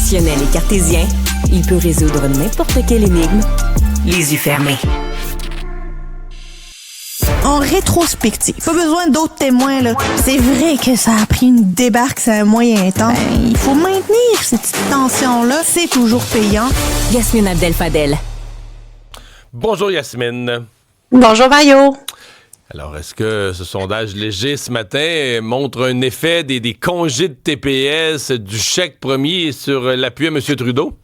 Rationnel et cartésien, il peut résoudre n'importe quelle énigme, les yeux fermés. En rétrospective, pas besoin d'autres témoins, là. C'est vrai que ça a pris une débarque, c'est un moyen temps. Il faut maintenir cette petite tension-là, c'est toujours payant. Yasmine Abdel-Fadel. Bonjour Yasmine. Bonjour Mario. Alors, est-ce que ce sondage léger ce matin montre un effet des congés de TPS, du chèque promis sur l'appui à M. Trudeau?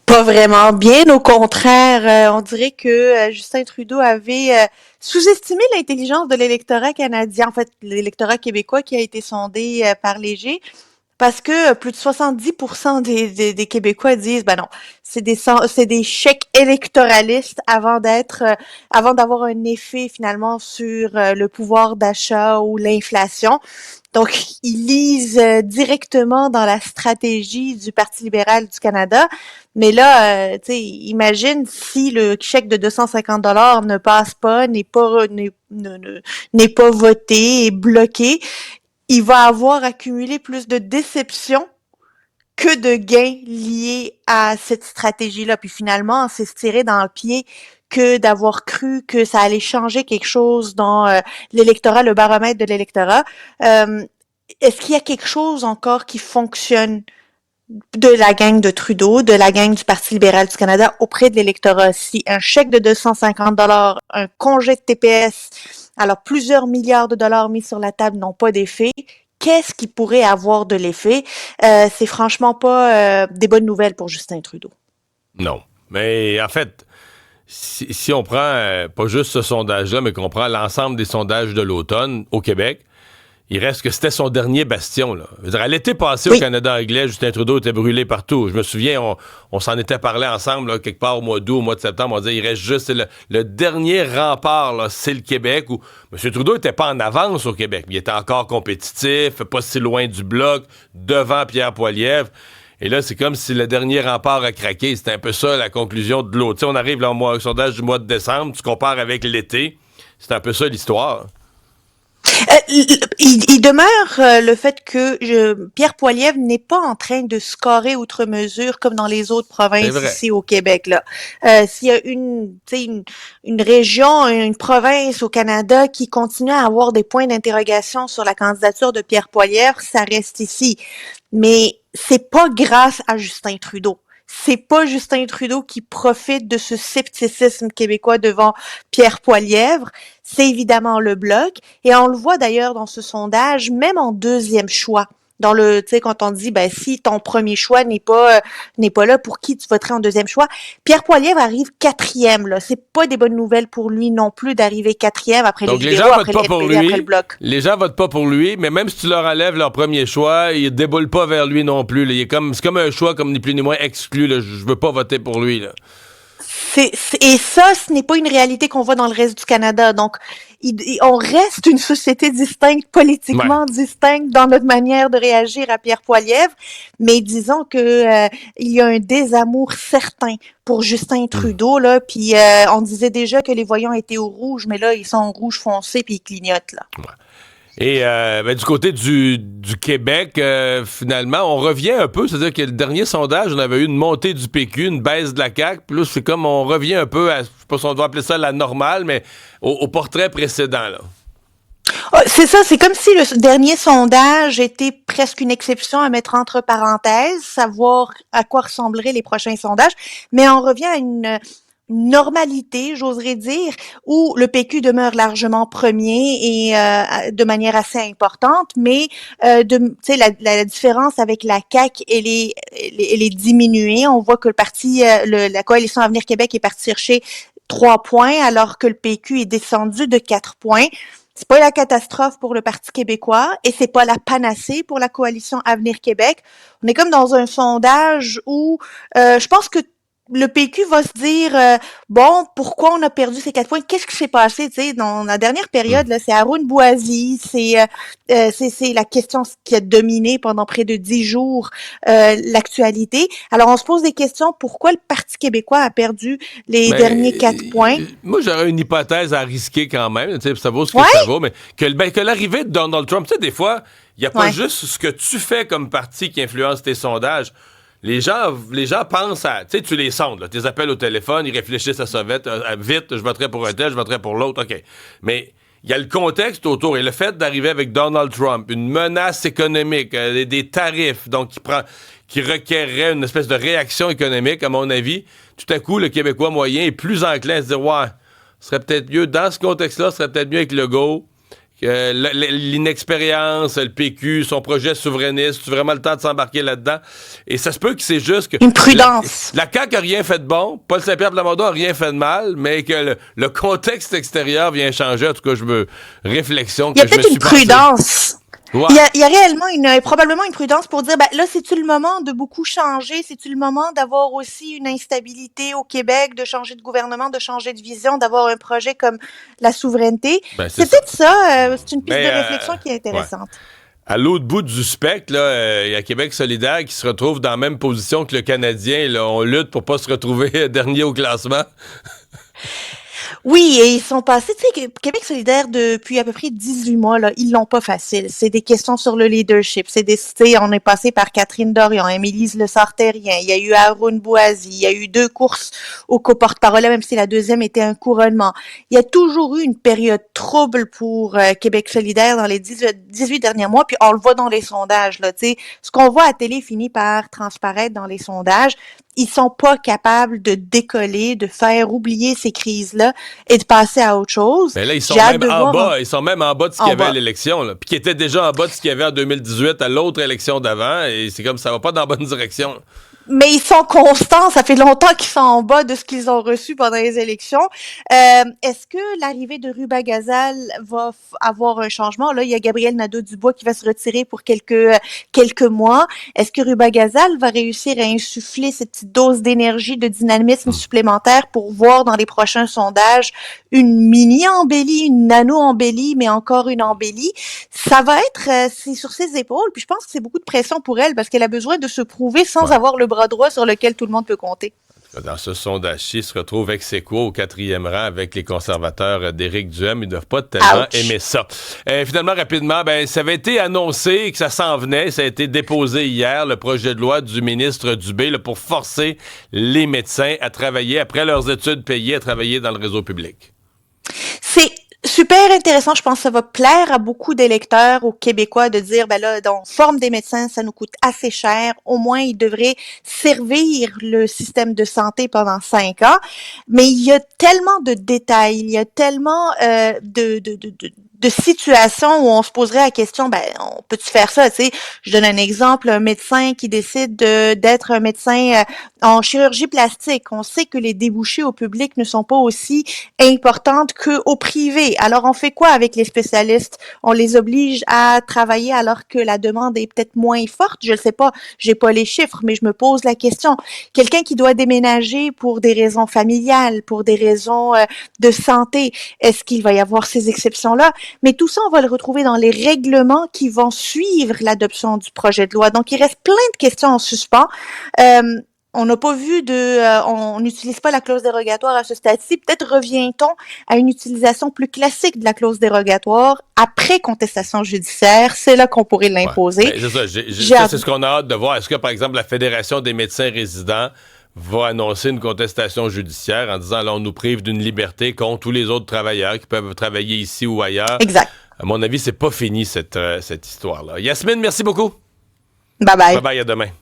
Pas vraiment, bien au contraire. On dirait que Justin Trudeau avait sous-estimé l'intelligence de l'électorat canadien, en fait l'électorat québécois qui a été sondé par Léger, parce que plus de 70% des Québécois disent ben non, c'est des chèques électoralistes avant d'avoir un effet finalement sur le pouvoir d'achat ou l'inflation. Donc, ils lisent directement dans la stratégie du Parti libéral du Canada. Mais là, tu sais, imagine si le chèque de 250 $ ne passe pas, n'est pas voté, est bloqué, il va avoir accumulé plus de déception que de gains liés à cette stratégie-là. Puis finalement, c'est se tirer dans le pied que d'avoir cru que ça allait changer quelque chose dans l'électorat, le baromètre de l'électorat. Est-ce qu'il y a quelque chose encore qui fonctionne de la gang de Trudeau, de la gang du Parti libéral du Canada auprès de l'électorat? Si un chèque de 250 $, un congé de TPS, alors plusieurs milliards de dollars mis sur la table n'ont pas d'effet, qu'est-ce qui pourrait avoir de l'effet? C'est franchement pas des bonnes nouvelles pour Justin Trudeau. Non. Mais en fait, si on prend pas juste ce sondage-là, mais qu'on prend l'ensemble des sondages de l'automne au Québec, il reste que c'était son dernier bastion. Là. Je veux dire, à l'été passé, au Canada anglais, Justin Trudeau était brûlé partout. Je me souviens, on s'en était parlé ensemble là, quelque part au mois d'août, au mois de septembre. On disait, il reste juste le dernier rempart, là, c'est le Québec. Où M. Trudeau n'était pas en avance au Québec. Il était encore compétitif, pas si loin du bloc, devant Pierre Poilievre. Et là, c'est comme si le dernier rempart a craqué. C'était un peu ça, la conclusion de l'autre. Tu sais, on arrive là, au sondage du mois de décembre, tu compares avec l'été. C'est un peu ça l'histoire. Il demeure le fait que Pierre Poilievre n'est pas en train de scorer outre mesure comme dans les autres provinces ici au Québec. Là, s'il y a une région, une province au Canada qui continue à avoir des points d'interrogation sur la candidature de Pierre Poilievre, ça reste ici. Mais c'est pas grâce à Justin Trudeau. C'est pas Justin Trudeau qui profite de ce scepticisme québécois devant Pierre Poilievre. C'est évidemment le Bloc. Et on le voit d'ailleurs dans ce sondage, même en deuxième choix. Dans le, tu sais, quand on dit, ben, si ton premier choix n'est pas là, pour qui tu voterais en deuxième choix? Pierre Poilievre arrive 4e, là. C'est pas des bonnes nouvelles pour lui non plus d'arriver 4e après les libéraux, après le NPD, après le Bloc. Les gens votent pas pour lui, mais même si tu leur enlèves leur premier choix, ils déboulent pas vers lui non plus, là. C'est comme un choix, comme ni plus ni moins exclu, là. Je veux pas voter pour lui, là. Et ça, ce n'est pas une réalité qu'on voit dans le reste du Canada. Donc, on reste une société distincte, politiquement distincte dans notre manière de réagir à Pierre Poilievre. Mais disons que il y a un désamour certain pour Justin Trudeau, là. Puis on disait déjà que les voyants étaient au rouge, mais là, ils sont au rouge foncé puis ils clignotent, là. Ouais. Et du côté du Québec, finalement, on revient un peu. C'est-à-dire que le dernier sondage, on avait eu une montée du PQ, une baisse de la CAQ. Puis là, c'est comme on revient un peu à, je sais pas si on doit appeler ça la normale, mais au portrait précédent, là. C'est ça, c'est comme si le dernier sondage était presque une exception à mettre entre parenthèses, savoir à quoi ressembleraient les prochains sondages. Mais on revient à une normalité, j'oserais dire, où le PQ demeure largement premier et de manière assez importante, mais tu sais, la différence avec la CAQ, elle est diminuée. On voit que la coalition Avenir Québec est partie chercher 3 points, alors que le PQ est descendu de 4 points. C'est pas la catastrophe pour le Parti québécois et c'est pas la panacée pour la coalition Avenir Québec. On est comme dans un sondage où je pense que le PQ va se dire bon, pourquoi on a perdu ces 4 points? Qu'est-ce qui s'est passé? Tu sais, dans la dernière période, là, c'est Haroun Bouazi, c'est la question qui a dominé pendant près de 10 jours l'actualité. Alors, on se pose des questions. Pourquoi le Parti québécois a perdu les derniers 4 points? Moi, j'aurais une hypothèse à risquer quand même. Tu sais, ça vaut ce que ça vaut, mais que l'arrivée de Donald Trump, tu sais, des fois, il n'y a pas juste ce que tu fais comme parti qui influence tes sondages. les gens pensent à... Tu sais, tu les sondes, là, tes appels au téléphone, ils réfléchissent à ça vite, je voterai pour un tel, je voterai pour l'autre, OK. Mais il y a le contexte autour et le fait d'arriver avec Donald Trump, une menace économique, des tarifs, donc qui requerrait une espèce de réaction économique, à mon avis, tout à coup, le Québécois moyen est plus enclin à se dire, ouais, ce serait peut-être mieux, dans ce contexte-là, ce serait peut-être mieux avec Legault, l'inexpérience, le PQ, son projet souverainiste, tu as vraiment le temps de s'embarquer là-dedans. Et ça se peut que c'est juste que... Une prudence. La CAQ a rien fait de bon, Paul Saint-Pierre Plamondon a rien fait de mal, mais que le contexte extérieur vient changer. En tout cas, réflexion que je me suis Il y a peut-être une prudence. Ouais. Il y a réellement probablement une prudence pour dire, ben là, c'est-tu le moment de beaucoup changer? C'est-tu le moment d'avoir aussi une instabilité au Québec, de changer de gouvernement, de changer de vision, d'avoir un projet comme la souveraineté? Ben, c'est peut-être ça. C'est une piste de réflexion qui est intéressante. Ouais. À l'autre bout du spectre, il y a Québec solidaire qui se retrouve dans la même position que le Canadien. Là, on lutte pour pas se retrouver dernier au classement. Oui, et ils sont passés, tu sais, Québec solidaire depuis à peu près 18 mois, là, ils l'ont pas facile. C'est des questions sur le leadership. On est passé par Catherine Dorion, Émilise Le Sartérien, il y a eu Haroun Bouazi, il y a eu 2 courses au co-porte-parole, même si la deuxième était un couronnement. Il y a toujours eu une période trouble pour Québec solidaire dans les 18 derniers mois, puis on le voit dans les sondages, là, tu sais. Ce qu'on voit à télé finit par transparaître dans les sondages. Ils sont pas capables de décoller, de faire oublier ces crises-là et de passer à autre chose. Mais là, ils sont même en bas de ce qu'il y avait à l'élection, là, puis qui était déjà en bas de ce qu'il y avait en 2018 à l'autre élection d'avant, et c'est comme ça va pas dans la bonne direction. Mais ils sont constants, ça fait longtemps qu'ils sont en bas de ce qu'ils ont reçu pendant les élections. Est-ce que l'arrivée de Ruba Gazal va avoir un changement? Là, il y a Gabriel Nadeau-Dubois qui va se retirer pour quelques mois. Est-ce que Ruba Gazal va réussir à insuffler cette petite dose d'énergie, de dynamisme supplémentaire pour voir dans les prochains sondages une mini-embellie, une nano-embellie, mais encore une embellie? Ça va être c'est sur ses épaules, puis je pense que c'est beaucoup de pression pour elle parce qu'elle a besoin de se prouver sans avoir le bras droit sur lequel tout le monde peut compter. Dans ce sondage-ci, il se retrouve ex aequo au 4e rang avec les conservateurs d'Éric Duhem. Ils ne doivent pas tellement aimer ça. Finalement, rapidement, ça avait été annoncé que ça s'en venait. Ça a été déposé hier, le projet de loi du ministre Dubé là, pour forcer les médecins à travailler, après leurs études payées, à travailler dans le réseau public. C'est super intéressant. Je pense que ça va plaire à beaucoup d'électeurs, aux Québécois, de dire, ben là, on forme des médecins, ça nous coûte assez cher. Au moins, ils devraient servir le système de santé pendant 5 ans. Mais il y a tellement de détails, il y a tellement de situations où on se poserait la question, on peut-tu faire ça, tu sais? Je donne un exemple, un médecin qui décide d'être un médecin en chirurgie plastique. On sait que les débouchés au public ne sont pas aussi importantes qu'au privé. Alors, on fait quoi avec les spécialistes? On les oblige à travailler alors que la demande est peut-être moins forte? Je ne sais pas, j'ai pas les chiffres, mais je me pose la question. Quelqu'un qui doit déménager pour des raisons familiales, pour des raisons de santé, est-ce qu'il va y avoir ces exceptions-là? Mais tout ça, on va le retrouver dans les règlements qui vont suivre l'adoption du projet de loi. Donc, il reste plein de questions en suspens. On n'a pas vu on n'utilise pas la clause dérogatoire à ce stade-ci. Peut-être revient-on à une utilisation plus classique de la clause dérogatoire après contestation judiciaire. C'est là qu'on pourrait l'imposer. Ouais, c'est ça. C'est ce qu'on a hâte de voir. Est-ce que, par exemple, la Fédération des médecins résidents va annoncer une contestation judiciaire en disant, là, on nous prive d'une liberté contre tous les autres travailleurs qui peuvent travailler ici ou ailleurs. Exact. À mon avis, c'est pas fini, cette histoire-là. Yasmine, merci beaucoup. Bye-bye. Bye-bye, à demain.